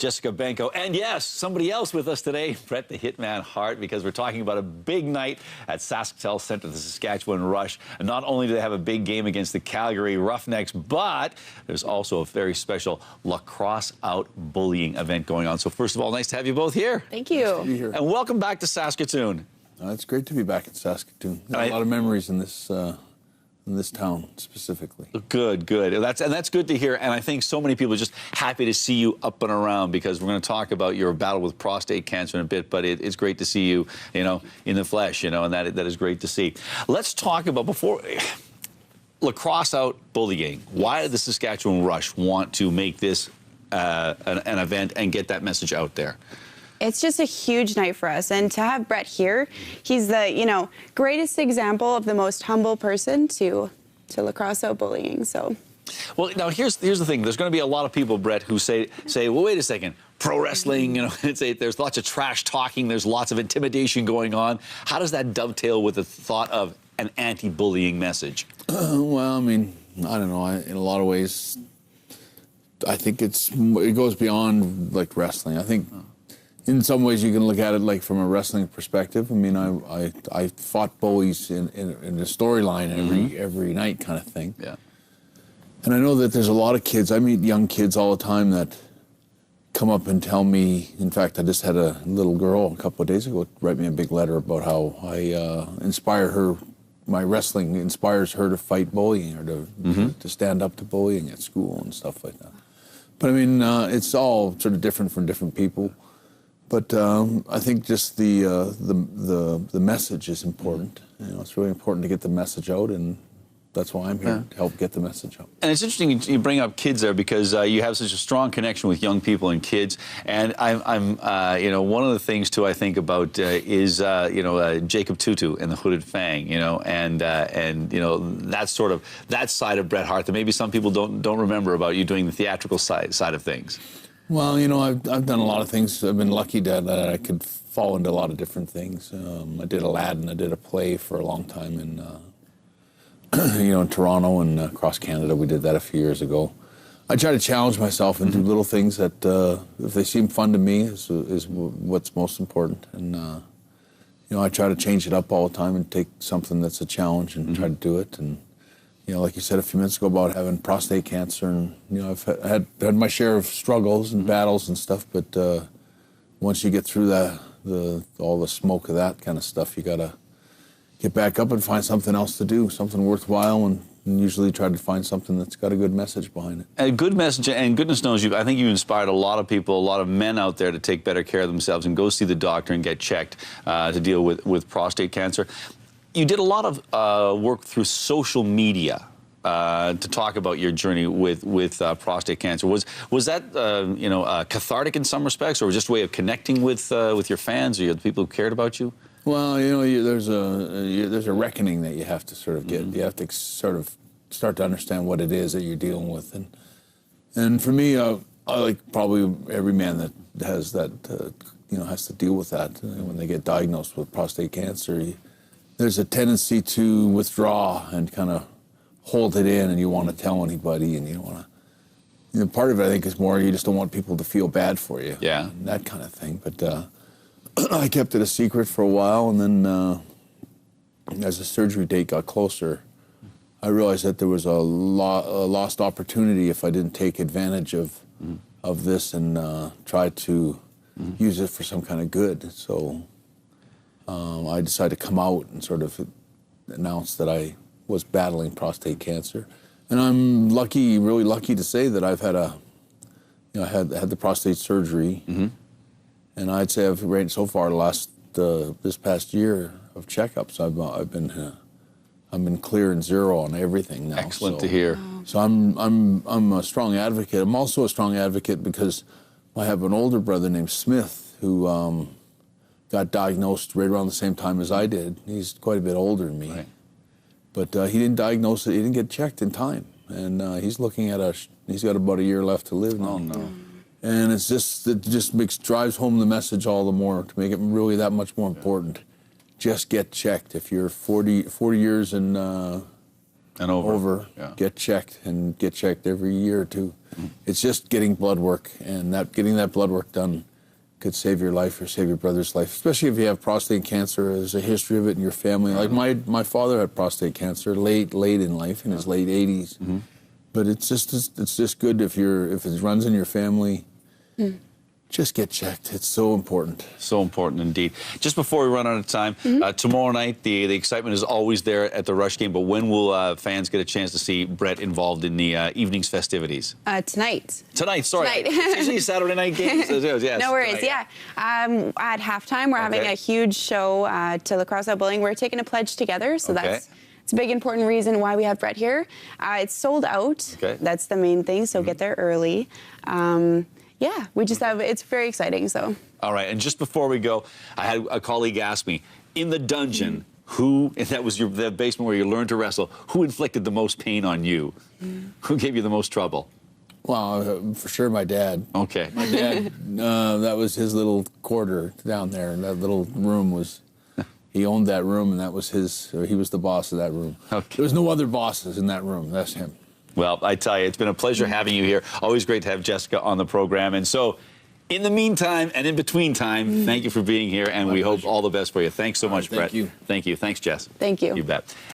Jessica Benko, and yes, somebody else with us today, Bret The Hitman Hart, because we're talking about a big night at Sasktel Centre, the Saskatchewan Rush. And not only do they have a big game against the Calgary Roughnecks, but there's also a very special lacrosse out bullying event going on. So first of all, nice to have you both here. Thank you. Nice to be here. And welcome back to Saskatoon. It's great to be back in Saskatoon. A lot of memories in this town specifically. Good, good. That's good to hear. And I think so many people are just happy to see you up and around, because we're going to talk about your battle with prostate cancer in a bit. But it's great to see you, in the flesh, and that is great to see. Let's talk about lacrosse out bullying. Why did the Saskatchewan Rush want to make this an event and get that message out there? It's just a huge night for us, and to have Bret here, he's the greatest example of the most humble person to lacrosse out bullying. So, well, now here's the thing. There's going to be a lot of people, Bret, who say, well, wait a second, pro wrestling, there's lots of trash talking, there's lots of intimidation going on. How does that dovetail with the thought of an anti-bullying message? Well, I mean, I don't know. In a lot of ways, I think it goes beyond like wrestling. I think. In some ways, you can look at it like from a wrestling perspective. I mean, I fought bullies in the storyline every night kind of thing. Yeah. And I know that there's a lot of kids. I meet young kids all the time that come up and tell me. In fact, I just had a little girl a couple of days ago write me a big letter about how I inspire her. My wrestling inspires her to fight bullying or to stand up to bullying at school and stuff like that. But I mean, it's all sort of different from different people. But I think just the message is important. It's really important to get the message out, and that's why I'm here to help get the message out. And it's interesting you bring up kids there, because you have such a strong connection with young people and kids. And I'm one of the things too I think about is Jacob Tutu and the Hooded Fang, and that's sort of that side of Bret Hart that maybe some people don't remember about you doing the theatrical side of things. Well, I've done a lot of things. I've been lucky that I could fall into a lot of different things. I did Aladdin. I did a play for a long time in, in Toronto and across Canada. We did that a few years ago. I try to challenge myself and do little things that, if they seem fun to me, is what's most important. And I try to change it up all the time and take something that's a challenge and try to do it. And like you said a few minutes ago about having prostate cancer, and I've had my share of struggles and battles and stuff. But once you get through all the smoke of that kind of stuff, you gotta get back up and find something else to do, something worthwhile, and usually try to find something that's got a good message behind it. A good message, and goodness knows I think you inspired a lot of people, a lot of men out there to take better care of themselves and go see the doctor and get checked to deal with prostate cancer. You did a lot of work through social media to talk about your journey with prostate cancer. Was that cathartic in some respects, or just a way of connecting with your fans or the people who cared about you? Well, there's a reckoning that you have to sort of get. You have to sort of start to understand what it is that you're dealing with, and for me, I like probably every man that has that has to deal with that when they get diagnosed with prostate cancer. There's a tendency to withdraw and kind of hold it in, and you want to tell anybody, and you don't want to. Part of it, I think, is more you just don't want people to feel bad for you. Yeah. That kind of thing. But I kept it a secret for a while, and then as the surgery date got closer, I realized that there was a lost opportunity if I didn't take advantage of this and try to use it for some kind of good. So. I decided to come out and sort of announce that I was battling prostate cancer, and I'm lucky, really lucky to say that I've had had the prostate surgery, and I'd say I've rated so far this past year of checkups. I've been clear and zero on everything now. Excellent to hear. So I'm a strong advocate. I'm also a strong advocate because I have an older brother named Smith who. Got diagnosed right around the same time as I did. He's quite a bit older than me. Right. But he didn't diagnose it, he didn't get checked in time. And he's looking at he's got about a year left to live now. Oh, no. And it just drives home the message all the more to make it really that much more important. Just get checked. If you're 40 years in And over. Yeah. Get checked, and get checked every year or two. It's just getting blood work, and getting that blood work done could save your life or save your brother's life, especially if you have prostate cancer. There's a history of it in your family. Like my father had prostate cancer late in life, in his late 80s. But it's just good if it runs in your family. Just get checked. It's so important. So important indeed. Just before we run out of time, tomorrow night, the excitement is always there at the Rush game, but when will fans get a chance to see Bret involved in the evening's festivities? Tonight. Tonight, sorry. Tonight. It's usually Saturday night games. Yes, no worries, tonight. yeah. At halftime, we're having a huge show to Lacrosse Bullying. We're taking a pledge together, so it's a big, important reason why we have Bret here. It's sold out. That's the main thing, so get there early. Yeah, we just have, it's very exciting, so. All right, and just before we go, I had a colleague ask me, in the dungeon, who, and that was the basement where you learned to wrestle, who inflicted the most pain on you? Who gave you the most trouble? Well, for sure my dad. Okay. My dad, that was his little quarter down there, and that little room was, he owned that room, and that was he was the boss of that room. There was no other bosses in that room, that's him. Well, I tell you, it's been a pleasure having you here. Always great to have Jessica on the program. And so, in the meantime and in between time, thank you for being here, and we hope all the best for you. Thanks so much, Bret. Thank you. Thank you. Thanks, Jess. Thank you. You bet.